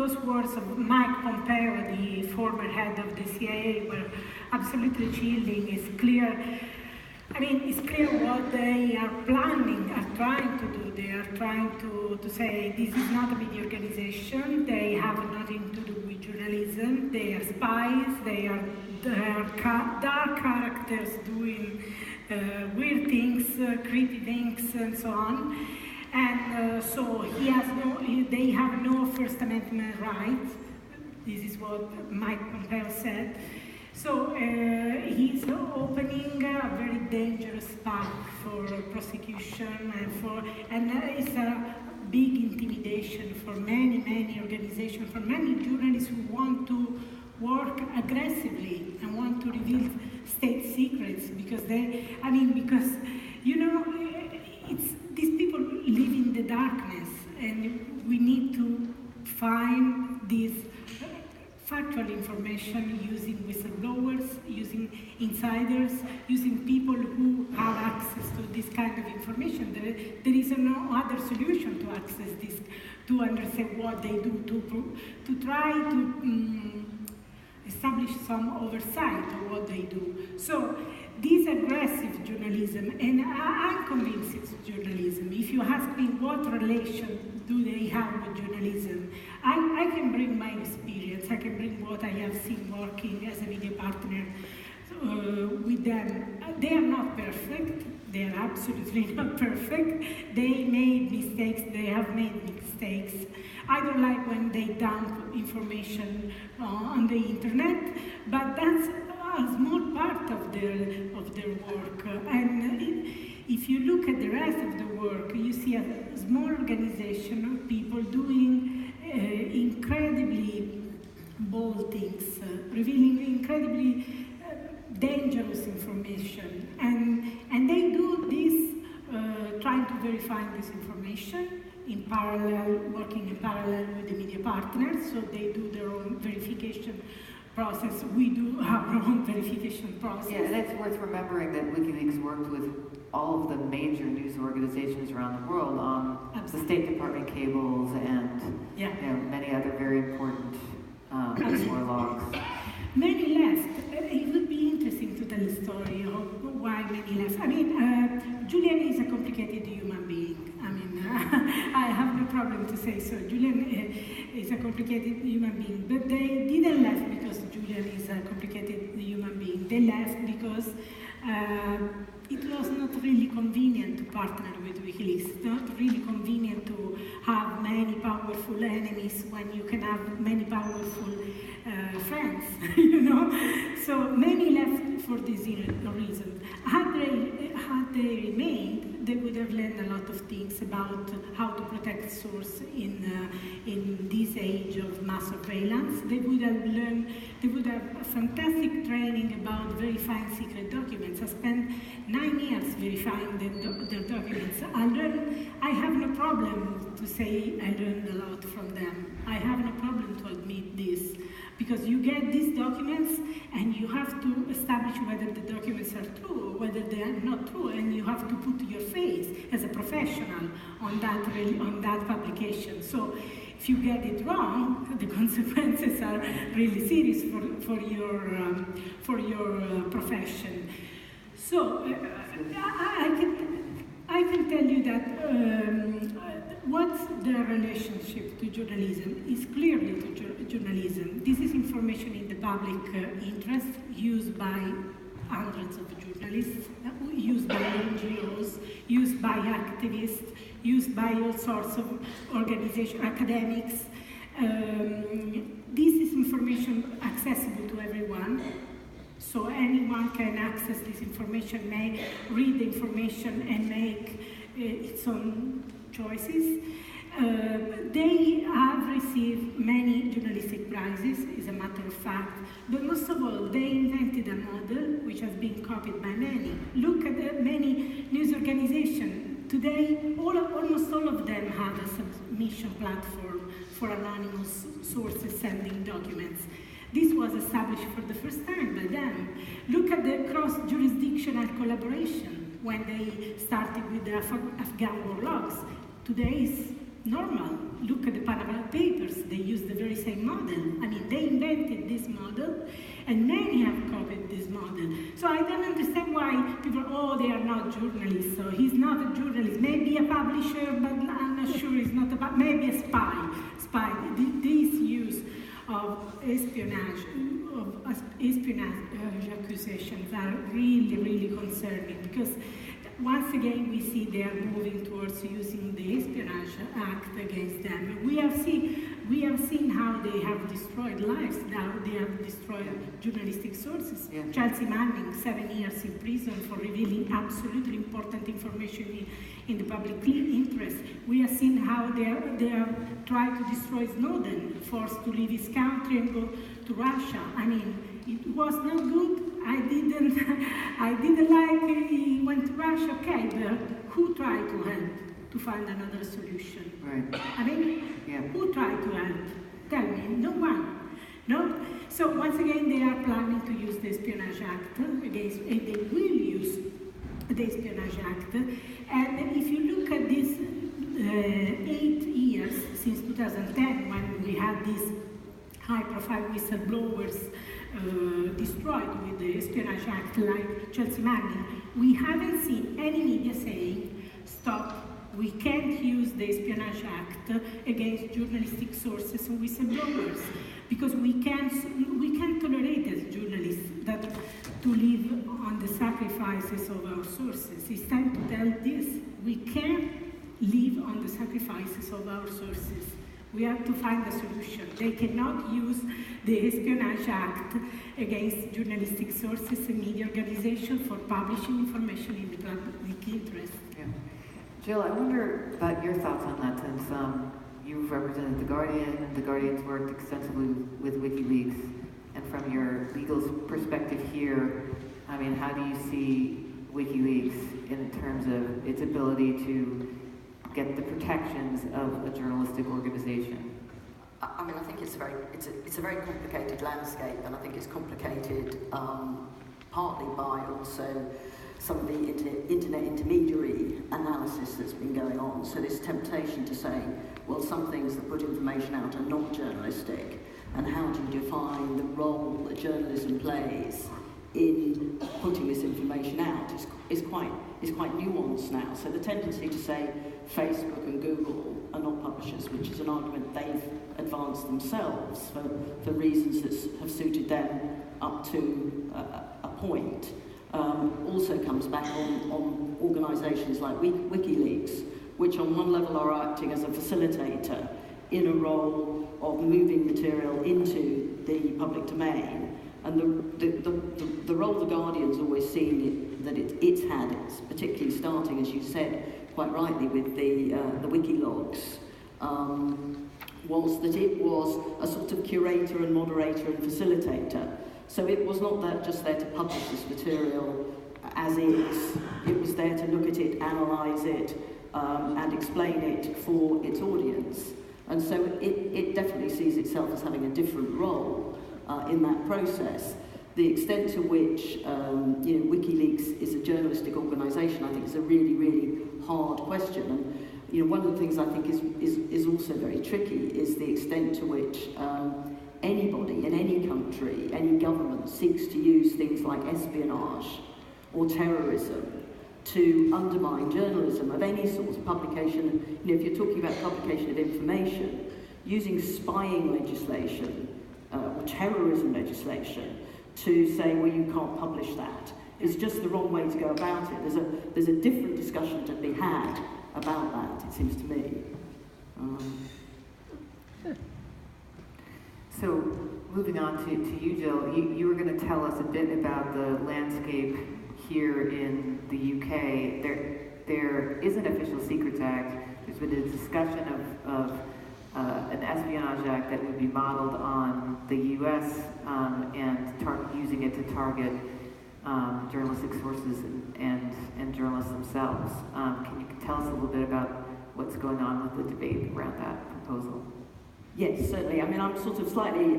those words of Mike Pompeo, the former head of the CIA, were absolutely chilling. It's clear. I mean, it's clear what they are planning, are trying to do. They are trying to say this is not a media organization. They have nothing to do with journalism. They are spies. They are dark characters doing weird things, creepy things, and so on. And so they have no First Amendment rights. This is what Mike Pompeo said. So he's opening a very dangerous path for prosecution and it's a big intimidation for many organizations, for many journalists who want to work aggressively and want to reveal state secrets because these people live in the darkness, and we need to find this factual information using whistleblowers, using insiders, using people who have access to this kind of information. There is no other solution to access this, to understand what they do, to try to establish some oversight of what they do. So this aggressive journalism, and I'm convinced it's journalism. If you ask me what relation do they have with journalism, I can bring my experience, I can bring what I have seen working as a media partner with them. They are not perfect, they are absolutely not perfect. They made mistakes, they have made mistakes. I don't like when they dump information on the internet, but that's a small part of their work. And if you look at the rest of the work, you see a small organization of people doing incredibly bold things, revealing incredibly dangerous information. And they do this, trying to verify this information in parallel, working in parallel with the media partners, so they do their own verification process. We do our own verification process. Yeah, and it's worth remembering that WikiLeaks worked with all of the major news organizations around the world on the State Department cables and many other very important war logs. Many left. It would be interesting to tell the story of why many left. I mean, Julian is a complicated human being. I mean, I have no problem to say so. Julian is a complicated human being, but they didn't left because Julian is a complicated human being. They left because it was not really convenient to partner with WikiLeaks. It's not really convenient to have many powerful enemies when you can have many powerful friends, you know? So many left for this reason. Had they remained, they would have learned a lot of things about how to protect source in this age of mass surveillance. They would have a fantastic training about verifying secret documents. I spent 9 years verifying their documents. I have no problem to say I learned a lot from them. I have no problem to admit this, because you get these documents and you have to establish whether the documents are true or whether they are not true, and you have to put your face as a professional on that publication. So if you get it wrong, the consequences are really serious for your profession. So I can tell you that what's their relationship to journalism is clearly to journalism. This is information in the public interest, used by hundreds of journalists, used by NGOs, used by activists, used by all sorts of organizations, academics. This is information accessible to everyone. So anyone can access this information, read the information, and make its own choices. They have received many journalistic prizes, as a matter of fact, but most of all, they invented a model which has been copied by many. Look at the many news organizations. Today, almost all of them have a submission platform for anonymous sources sending documents. This was established for the first time by them. Look at the cross-jurisdictional collaboration when they started with the Afghan war logs. Today is normal. Look at the Panama Papers. They use the very very same model. I mean, they invented this model, and many have copied this model. So I don't understand why people, oh, they are not journalists, so he's not a journalist. Maybe a publisher, but I'm not sure he's not a maybe a spy. This use of espionage accusations are really, really concerning, because once again we see they are moving towards using the Espionage Act against them. We have seen how they have destroyed lives, how they have destroyed journalistic sources. Yeah. Chelsea Manning, 7 years in prison for revealing absolutely important information in the public interest. We have seen how they have tried to destroy Snowden, forced to leave his country and go to Russia. I mean, it was not good. I didn't like he went to Russia. Okay, but who tried to help to find another solution? Right. I mean, yeah. Who tried to help? Tell me, no one. No? So once again, they are planning to use the Espionage Act against, and they will use the Espionage Act. And if you look at this 8 years since 2010, when we had these high-profile whistleblowers destroyed with the Espionage Act, like Chelsea Manning, we haven't seen any media saying, stop, we can't use the Espionage Act against journalistic sources and whistleblowers, because we can't tolerate as journalists that to live on the sacrifices of our sources. It's time to tell this. We can't live on the sacrifices of our sources. We have to find a solution. They cannot use the Espionage Act against journalistic sources and media organizations for publishing information in the public interest. Yeah. Gill, I wonder about your thoughts on that, since you've represented The Guardian. The Guardian's worked extensively with WikiLeaks, and from your legal perspective here, I mean, how do you see WikiLeaks in terms of its ability to get the protections of a journalistic organization? I mean, I think it's a very complicated landscape, and I think it's complicated partly by also some of the internet intermediary analysis that's been going on. So this temptation to say, well, some things that put information out are not journalistic, and how do you define the role that journalism plays in putting this information out is quite nuanced now. So the tendency to say Facebook and Google are not publishers, which is an argument they've advanced themselves for reasons that have suited them up to a point, also comes back on organisations like WikiLeaks, which on one level are acting as a facilitator in a role of moving material into the public domain. And the role The Guardian's always seen that it's had, particularly starting, as you said quite rightly, with the Wikilogs, was that it was a sort of curator and moderator and facilitator. So it was not just there to publish this material as is. It was there to look at it, analyse it, and explain it for its audience. And so it definitely sees itself as having a different role in that process. The extent to which WikiLeaks is a journalistic organisation, I think, is a really, really hard question. And one of the things I think is also very tricky is the extent to which anybody in any country, any government, seeks to use things like espionage or terrorism to undermine journalism of any sort of publication. If you're talking about publication of information, using spying legislation or terrorism legislation to say, well, you can't publish that, is just the wrong way to go about it. There's a different discussion to be had about that, it seems to me. So, moving on to you, Gill, you were going to tell us a bit about the landscape here in the UK. There is an Official Secrets Act. There's been a discussion of an Espionage Act that would be modeled on the US and using it to target journalistic sources and journalists themselves. Can you tell us a little bit about what's going on with the debate around that proposal? Yes, certainly. I mean, I'm sort of slightly,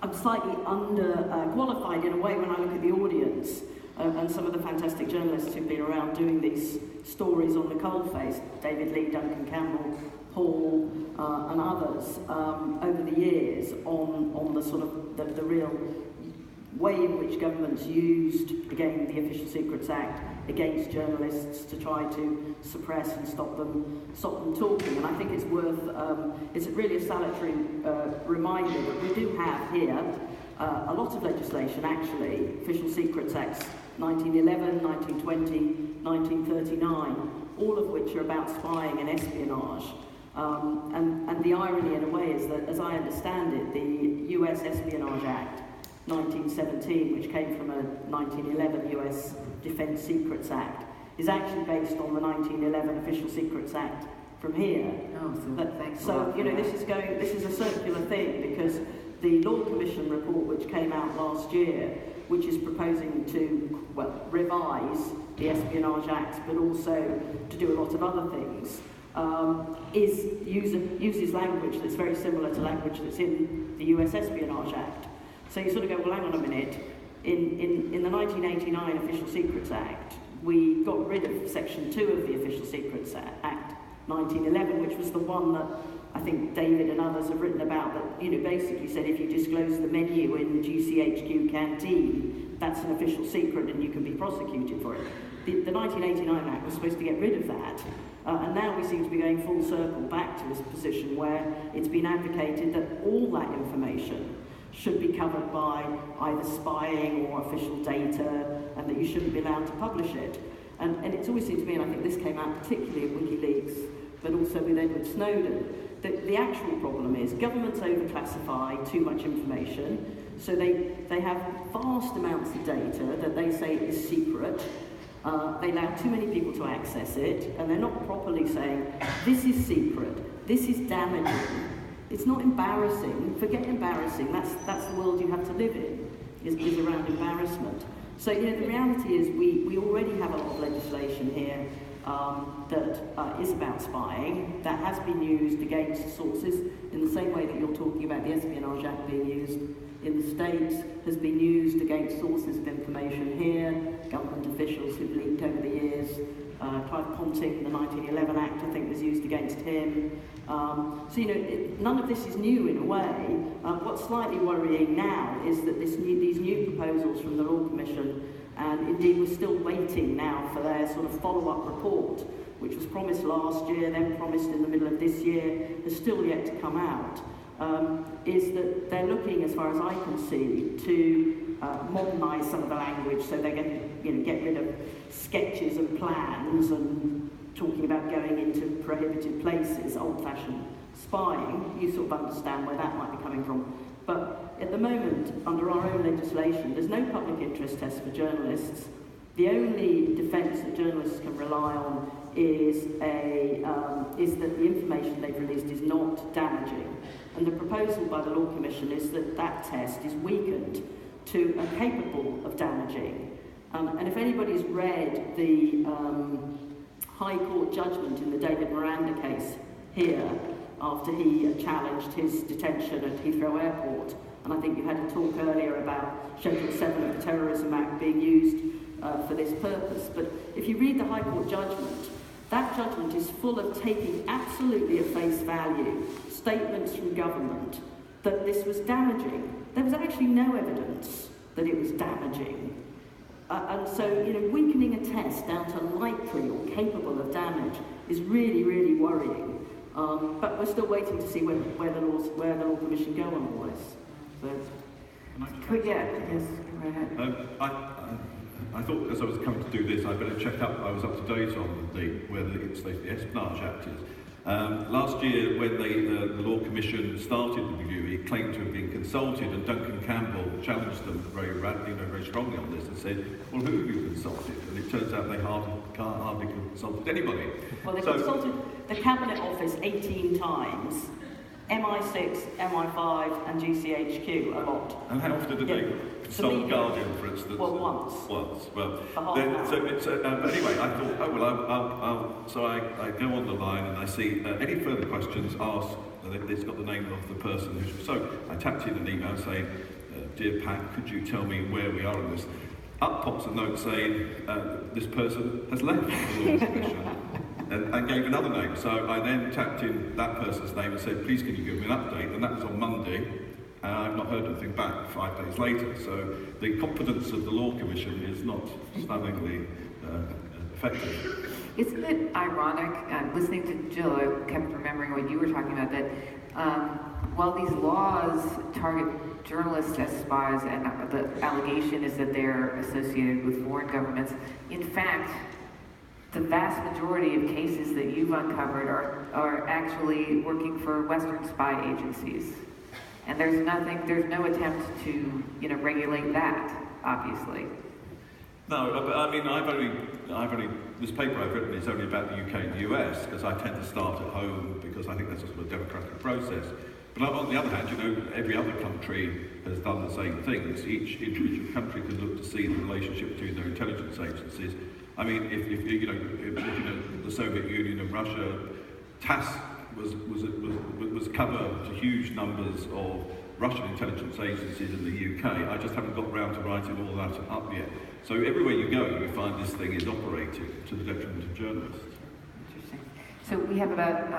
I'm slightly under-qualified in a way when I look at the audience and some of the fantastic journalists who've been around doing these stories on the coalface, David Lee, Duncan Campbell, Paul, and others, over the years on the sort of the real way in which governments used, again, the Official Secrets Act against journalists to try to suppress and stop them talking. And I think it's worth, it's really a salutary reminder that we do have here a lot of legislation, actually, Official Secrets Acts 1911, 1920, 1939, all of which are about spying and espionage. And the irony, in a way, is that, as I understand it, the US Espionage Act 1917, which came from a 1911 US Defence Secrets Act, is actually based on the 1911 Official Secrets Act from here. Oh, thanks. So you know, this is a circular thing, because the Law Commission report, which came out last year, which is proposing to, well, revise the Espionage Act, but also to do a lot of other things, uses language that's very similar to language that's in the US Espionage Act. So you sort of go, well, hang on a minute. In the 1989 Official Secrets Act, we got rid of Section 2 of the Official Secrets Act 1911, which was the one that I think David and others have written about, that, you know, basically said if you disclose the menu in the GCHQ canteen, that's an official secret and you can be prosecuted for it. The 1989 Act was supposed to get rid of that, and now we seem to be going full circle back to this position where it's been advocated that all that information should be covered by either spying or official data, and that you shouldn't be allowed to publish it. And it's always seemed to me, and I think this came out particularly in WikiLeaks, but also with Edward Snowden, that the actual problem is governments overclassify too much information, so they have vast amounts of data that they say is secret. They allow too many people to access it, and they're not properly saying, this is secret, this is damaging. It's not embarrassing. Forget embarrassing. That's the world you have to live in, is around embarrassment. So, you know, the reality is we already have a lot of legislation here that is about spying, that has been used against sources in the same way that you're talking about the Espionage Act being used in the States, has been used against sources of information here, government officials who've leaked over the years. Clive Ponting, the 1911 Act, I think, was used against him. So, you know, none of this is new in a way. What's slightly worrying now is that these new proposals from the Law Commission, and indeed we're still waiting now for their sort of follow-up report, which was promised last year, then promised in the middle of this year, has still yet to come out, is that they're looking, as far as I can see, to modernise some of the language, so they're going to, you know, get rid of sketches and plans and talking about going into prohibited places, old-fashioned spying. You sort of understand where that might be coming from. But at the moment, under our own legislation, there's no public interest test for journalists. The only defence that journalists can rely on is that the information they've released is not damaging. And the proposal by the Law Commission is that that test is weakened to capable of damaging. And if anybody's read the High Court judgment in the David Miranda case here, after he challenged his detention at Heathrow Airport, and I think you had a talk earlier about Schedule 7 of the Terrorism Act being used for this purpose. But if you read the High Court judgment, that judgment is full of taking absolutely at face value statements from government that this was damaging. There was actually no evidence that it was damaging. And so, you know, weakening a test down to likely or capable of damage is really, really worrying. But we're still waiting to see where the Law Commission go on all this. So, yes, go ahead. I thought, as I was coming to do this, I better check up. I was up to date on where the Espionage Act is. Last year, when the Law Commission started the review, he claimed to have been consulted, and Duncan Campbell challenged them very strongly on this and said, well, who have you consulted? And it turns out they hardly consulted anybody. Well, they consulted the Cabinet Office 18 times, MI6, MI5 and GCHQ a lot. And how often did they consult Guardian, for instance? Well, once. Well, anyway, I thought, oh, well, so I go on the line and I see any further questions asked, and it's got the name of the person who's... So I tapped in an email saying, dear Pat, could you tell me where we are in this? up pops a note saying this person has left the Law Commission, and gave another name. So I then tapped in that person's name and said, please can you give me an update? And that was on Monday, and I've not heard anything back 5 days later. So the competence of the Law Commission is not stunningly effective. Isn't it ironic, listening to Gill, I kept remembering what you were talking about, that while these laws target journalists as spies, and the allegation is that they're associated with foreign governments, in fact, the vast majority of cases that you've uncovered are actually working for Western spy agencies. And there's no attempt to, regulate that, obviously. No, but I mean, this paper I've written is only about the UK and the US, because I tend to start at home, because I think that's a sort of democratic process. But on the other hand, every other country has done the same things. Each individual country can look to see the relationship between their intelligence agencies. I mean, if the Soviet Union and Russia, TASS was cover to huge numbers of Russian intelligence agencies in the UK. I just haven't got round to writing all that up yet. So everywhere you go, you find this thing is operating to the detriment of journalists. Interesting. So we have about